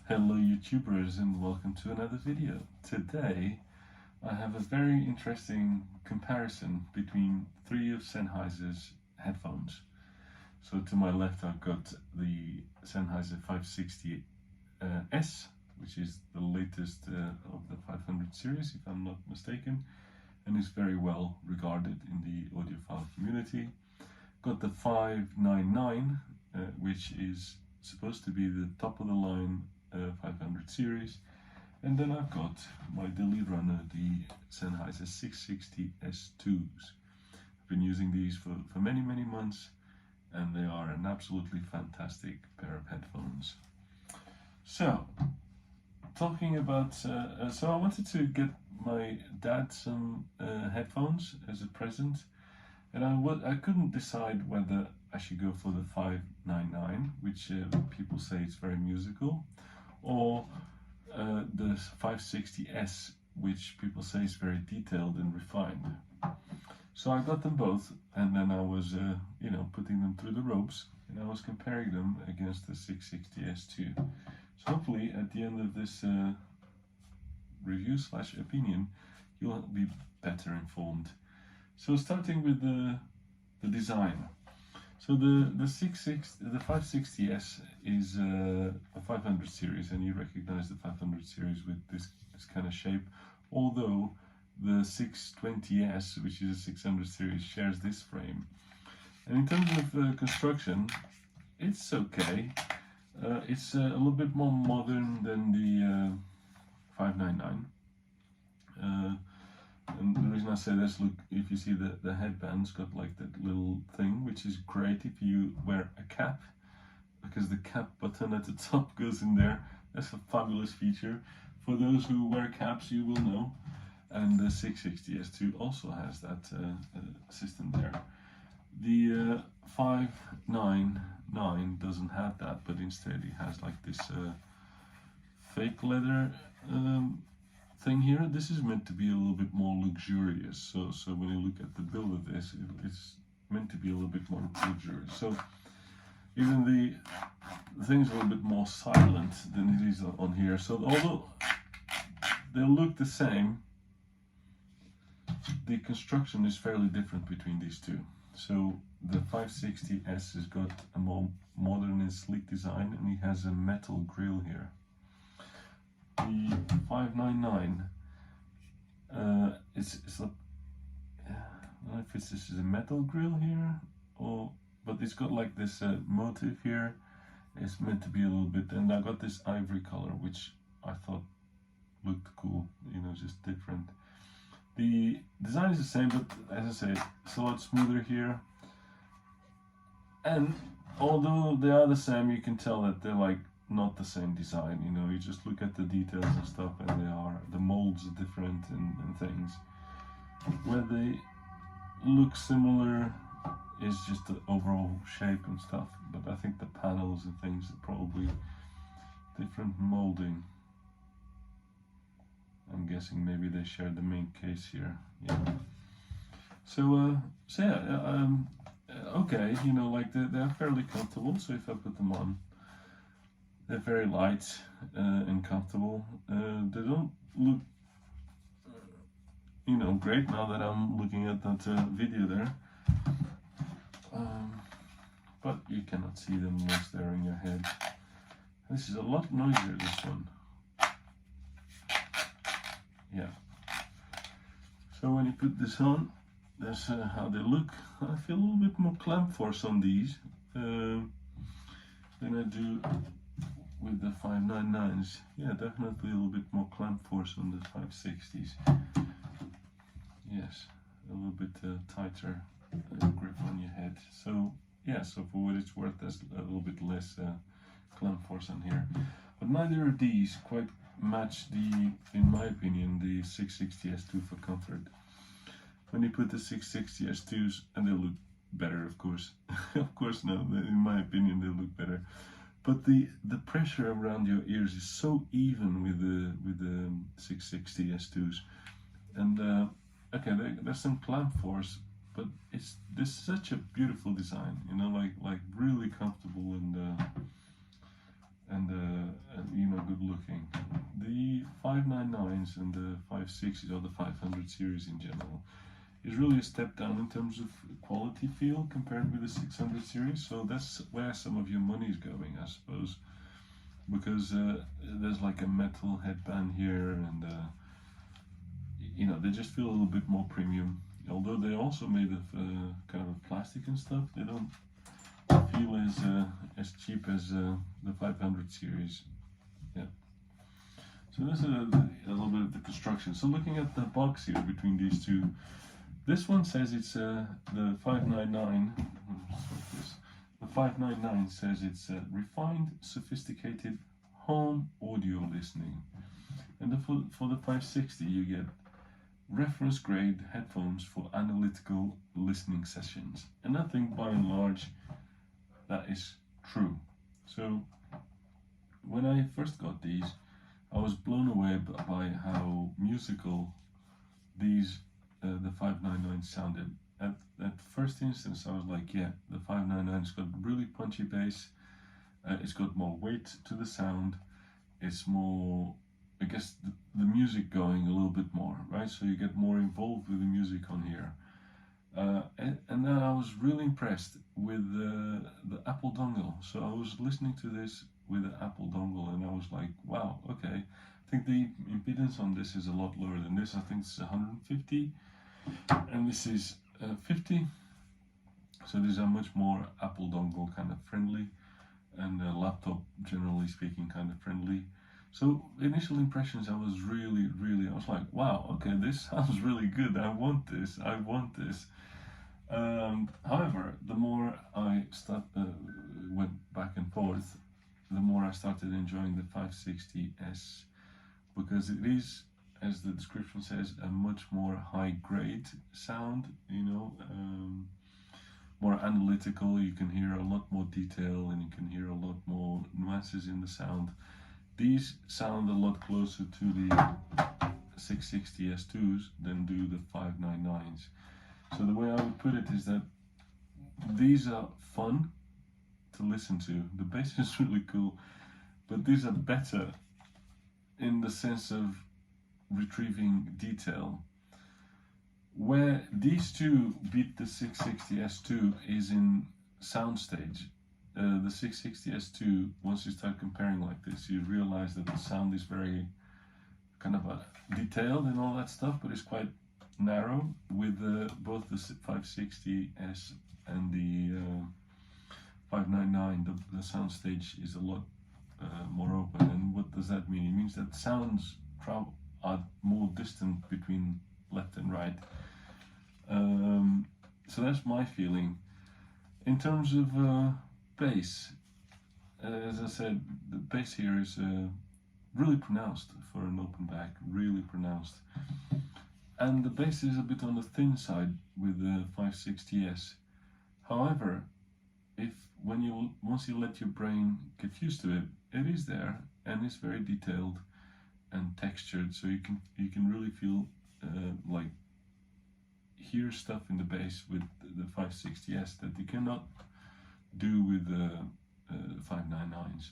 Hello YouTubers and welcome to another video. Today I have a very interesting comparison between three of Sennheiser's headphones. So to my left I've got the Sennheiser 560S, which is the latest of the 500 series if I'm not mistaken, and is very well regarded in the audiophile community. Got the 599, which is supposed to be the top of the line 500 series, and then I've got my daily runner, the Sennheiser 660S2s. I've been using these for many months, and they are an absolutely fantastic pair of headphones. So talking about so I wanted to get my dad some headphones as a present, and I couldn't decide whether I should go for the 599, which people say it's very musical, or the 560S, which people say is very detailed and refined. So I got them both, and then I was putting them through the ropes, and I was comparing them against the 660S2. So hopefully at the end of this review / opinion, you'll be better informed. So starting with the design. So the 560S is a 500 series, and you recognize the 500 series with this kind of shape, although the 620S, which is a 600 series, shares this frame. And in terms of construction, it's okay. It's a little bit more modern than the 599. And the reason I say this, look, if you see the headband's got like that little thing, which is great if you wear a cap, because the cap button at the top goes in there. That's a fabulous feature. For those who wear caps, you will know. And the 660S2 also has that system there. The 599 doesn't have that, but instead it has like this fake leather thing here. This is meant to be a little bit more luxurious, so when you look at the build of this, it's meant to be a little bit more luxurious. So even the thing's a little bit more silent than it is on here. So although they look the same, the construction is fairly different between these two. So the 560S has got a more modern and sleek design, and it has a metal grille here. The 599, it's like, I don't know if this is a metal grill here, but it's got like this motif here. It's meant to be a little bit, and I got this ivory color, which I thought looked cool, just different. The design is the same, but as I say, it's a lot smoother here. And although they are the same, you can tell that they're like not the same design. You just look at the details and stuff, and the molds are different and things. Where they look similar is just the overall shape and stuff, but I think the panels and things are probably different molding. I'm guessing maybe they share the main case here. Yeah. So yeah, okay, like they're fairly comfortable. So if I put them on, they're very light and comfortable. They don't look, great now that I'm looking at that video there. But you cannot see them once they're in your head. This is a lot noisier, this one. Yeah. So when you put this on, that's how they look. I feel a little bit more clamp force on these than I do with the 599s. Yeah, definitely a little bit more clamp force on the 560s. Yes, a little bit tighter grip on your head. So yeah, so for what it's worth, there's a little bit less clamp force on here. But neither of these quite match in my opinion, the 660S2 for comfort. When you put the 660S2s, and they look better, of course. Of course, no, in my opinion, they look better. But the pressure around your ears is so even with the 660S2s, and okay, there's some clamp force, but this is such a beautiful design, like really comfortable and good looking. The 599s and the 560s, or the 500 series in general, is really a step down in terms of quality feel compared with the 600 series. So that's where some of your money is going, I suppose, because there's like a metal headband here, and you know, they just feel a little bit more premium. Although they're also made of kind of plastic and stuff, they don't feel as cheap as the 500 series. Yeah. So this is a little bit of the construction. So looking at the box here between these two, this one says it's the 599. The 599 says it's refined, sophisticated home audio listening, and for the 560 you get reference grade headphones for analytical listening sessions. And I think by and large that is true. So when I first got these, I was blown away by how musical these the 599 sounded. At first instance I was like, yeah, the 599's got really punchy bass, it's got more weight to the sound, it's more, I guess, the music going a little bit more, right? So you get more involved with the music on here. And then I was really impressed with the Apple dongle. So I was listening to this with the Apple dongle, and I was like, wow, okay. I think the impedance on this is a lot lower than this. I think it's 150, and this is 50. So these are much more Apple dongle kind of friendly, and laptop, generally speaking, kind of friendly. So initial impressions, I was I was like, wow, okay, this sounds really good. I want this. However, the more I went back and forth, the more I started enjoying the 560S, because it is, as the description says, a much more high-grade sound, you know, more analytical. You can hear a lot more detail, and you can hear a lot more nuances in the sound. These sound a lot closer to the 660S2s than do the 599s. So the way I would put it is that these are fun to listen to. The bass is really cool, but these are better in the sense of retrieving detail. Where these two beat the 660S2 is in soundstage. The 660S2, once you start comparing like this, you realize that the sound is very kind of detailed and all that stuff, but it's quite narrow. With both the 560S and the 599, the soundstage is a lot more open. And what does that mean? It means that sounds are more distant between left and right. So that's my feeling. In terms of bass, as I said, the bass here is really pronounced for an open back, really pronounced. And the bass is a bit on the thin side with the 560S. However, once you let your brain get used to it, it is there, and it's very detailed and textured, so you can really feel like hear stuff in the bass with the 560S that you cannot do with the 599s.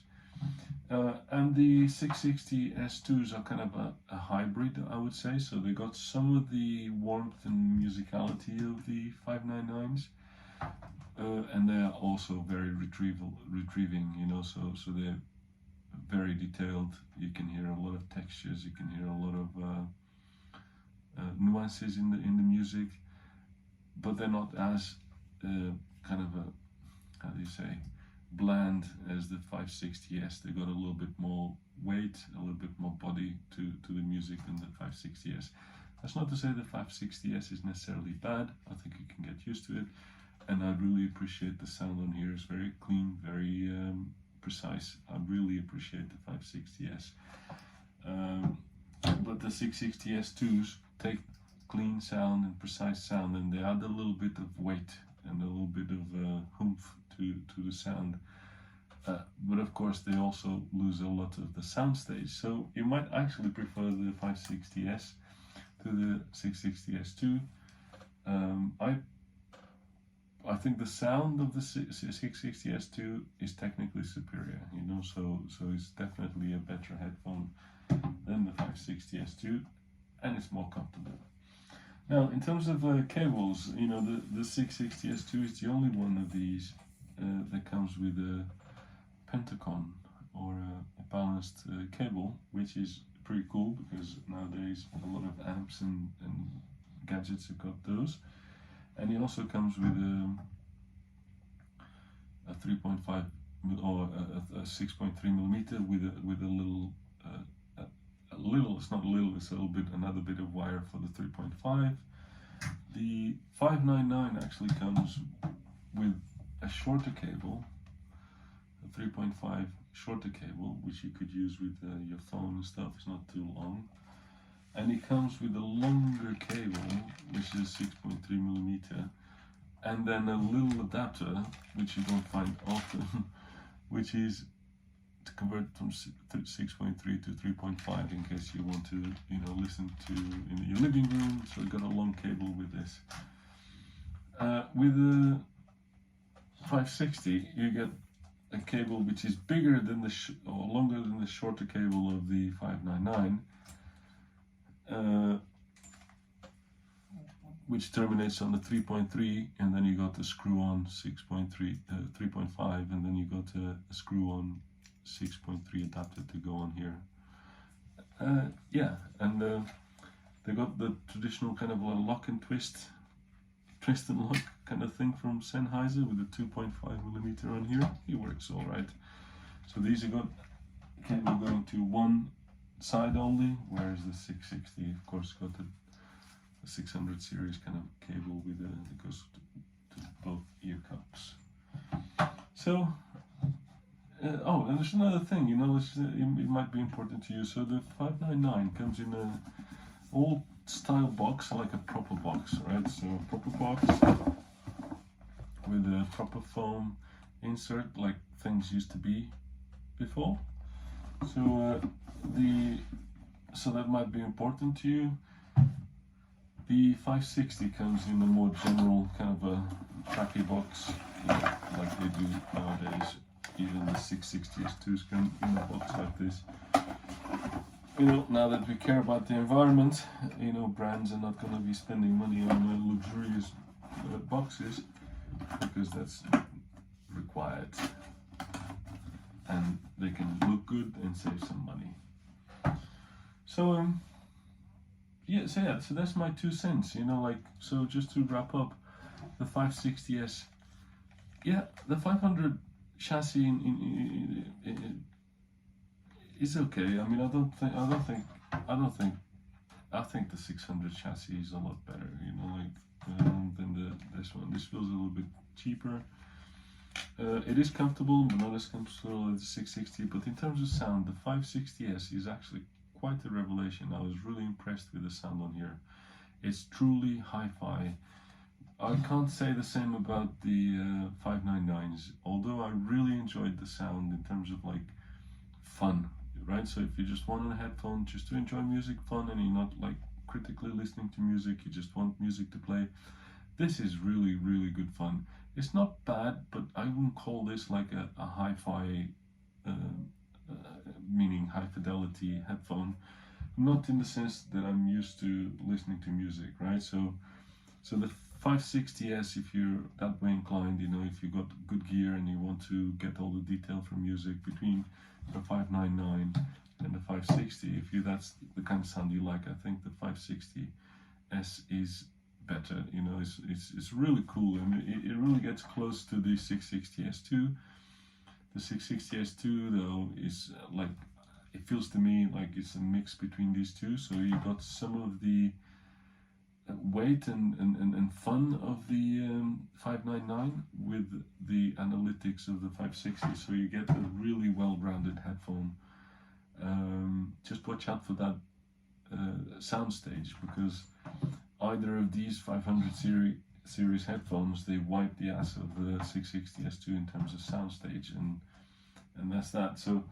And the 660S2s are kind of a hybrid, I would say. So they got some of the warmth and musicality of the 599s, and they are also very retrieving, you know. So they're very detailed. You can hear a lot of textures. You can hear a lot of nuances in the music, but they're not as kind of how do you say, bland as the 560S. They got a little bit more weight, a little bit more body to the music than the 560S. That's not to say the 560S is necessarily bad. I think you can get used to it, and I really appreciate the sound on here. It's very clean, very precise. I really appreciate the 560S. But the 660S2s take clean sound and precise sound, and they add a little bit of weight and a little bit of oomph to the sound. But of course they also lose a lot of the soundstage. So you might actually prefer the 560S to the 660S2. I think the sound of the 660S2 is technically superior, you know, so it's definitely a better headphone than the 560S2, and it's more comfortable. Now, in terms of cables, you know, the 660S2 is the only one of these that comes with a Pentacon or a balanced cable, which is pretty cool because nowadays a lot of amps and gadgets have got those. And it also comes with a 3.5 or a 6.3 millimeter with a little it's not little, it's a little bit, another bit of wire for the 3.5. The 599 actually comes with a shorter cable, a 3.5 shorter cable, which you could use with your phone and stuff. It's not too long. And it comes with a longer cable, which is 6.3 millimeter, and then a little adapter, which you don't find often, which is to convert from 6.3 to 3.5 in case you want to, you know, listen to in your living room. So you got a long cable with this. With the 560, you get a cable which is bigger than or longer than the shorter cable of the 599. Which terminates on the 3.3, and then you got the screw-on 3.5, and then you got a screw-on 6.3 adapter to go on here. Yeah, and they got the traditional kind of a lock and twist and lock kind of thing from Sennheiser with the 2.5 millimeter on here. It works all right. So these are got cable going to one side only, whereas the 660 of course got the 600 series kind of cable with that goes to both ear cups. So oh, and there's another thing, you know, it might be important to you. So the 599 comes in a old style box, like a proper box, right? So a proper box with a proper foam insert, like things used to be before. So so that might be important to you. The 560 comes in a more general kind of a crappy box, like they do nowadays. Even the 660S2s come in a box like this. You know, now that we care about the environment, you know, brands are not going to be spending money on luxurious boxes because that's required, and they can look good and save some money. So yeah, so that's my 2 cents, you know, like, so just to wrap up, the 560S, yeah, the 500 chassis is okay. I mean, I think the 600 chassis is a lot better, you know, like than this one. This feels a little bit cheaper. It is comfortable, but not as comfortable as the 660. But in terms of sound, the 560S is actually quite a revelation. I was really impressed with the sound on here. It's truly hi-fi. I can't say the same about the 599s, although I really enjoyed the sound in terms of like fun, right? So if you just want a headphone just to enjoy music, fun, and you're not like critically listening to music, you just want music to play, this is really, really good fun. It's not bad, but I wouldn't call this like a hi-fi, meaning high fidelity headphone, not in the sense that I'm used to listening to music, right? So the 560S, if you're that way inclined, you know, if you got good gear and you want to get all the detail from music between the 599 and the 560, if that's the kind of sound you like, I think the 560S is better. You know, it's really cool, and it really gets close to the 660S2. The 660S2 though is like, it feels to me like it's a mix between these two. So you got some of the weight and fun of the 599 with the analytics of the 560, so you get a really well-rounded headphone. Just watch out for that soundstage, because either of these 500 series headphones, they wipe the ass of the 660S2 in terms of soundstage, and that's that. So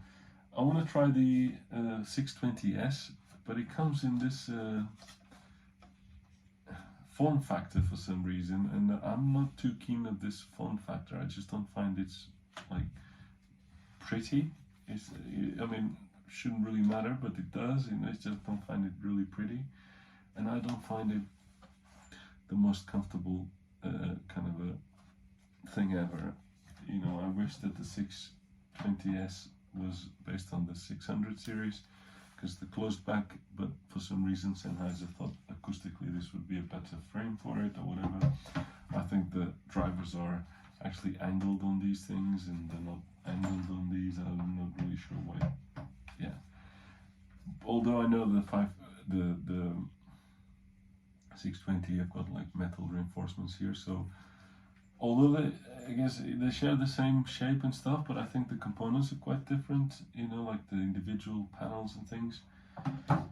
I want to try the 620S, but it comes in this form factor for some reason, and I'm not too keen on this form factor. I just don't find it's like pretty. I mean, shouldn't really matter, but it does, and I just don't find it really pretty, and I don't find it the most comfortable kind of a thing ever. You know, I wish that the 620S was based on the 600 series, because the closed back, but for some reason Sennheiser thought acoustically this would be a better frame for it or whatever. I think the drivers are actually angled on these things and they're not angled on these. I'm not really sure why. Yeah. Although I know the 620 have got like metal reinforcements here, so although I guess they share the same shape and stuff, but I think the components are quite different, you know, like the individual panels and things.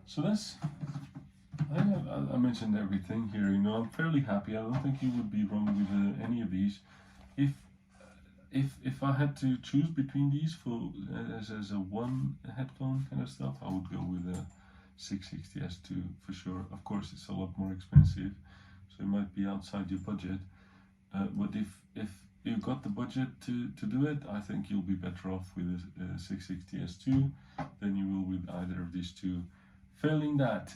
So that's, I mentioned everything here, you know, I'm fairly happy. I don't think you would be wrong with any of these. If I had to choose between these for as a one headphone kind of stuff, I would go with a 660S2 for sure. Of course, it's a lot more expensive, so it might be outside your budget. But if you've got the budget to do it, I think you'll be better off with a 660S2 than you will with either of these two. Failing that,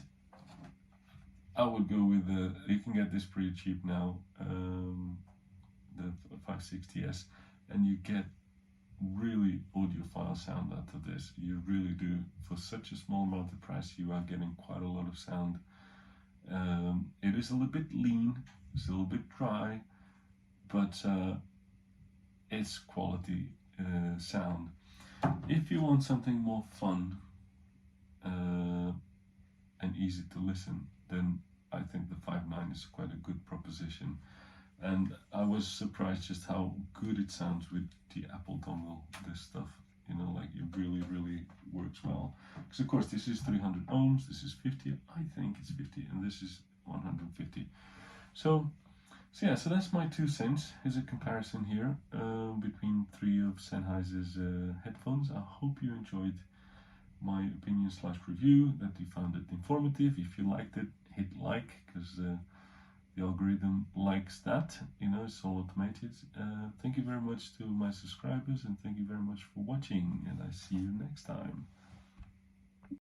I would go with you can get this pretty cheap now, the 560S, and you get really audiophile sound out of this. You really do. For such a small mounted price, you are getting quite a lot of sound. It is a little bit lean, it's a little bit dry, but it's quality sound. If you want something more fun and easy to listen, then I think the 5.9 is quite a good proposition. And I was surprised just how good it sounds with the Apple dongle, this stuff, you know, like it really works well. Because of course this is 300 ohms, this is 50, I think it's 50, and this is 150. So yeah, so that's my 2 cents. Here's a comparison here between 3 of Sennheiser's headphones. I hope you enjoyed my opinion / review, that you found it informative. If you liked it, hit like, because the algorithm likes that, you know, it's all automated. Thank you very much to my subscribers, and thank you very much for watching, and I see you next time.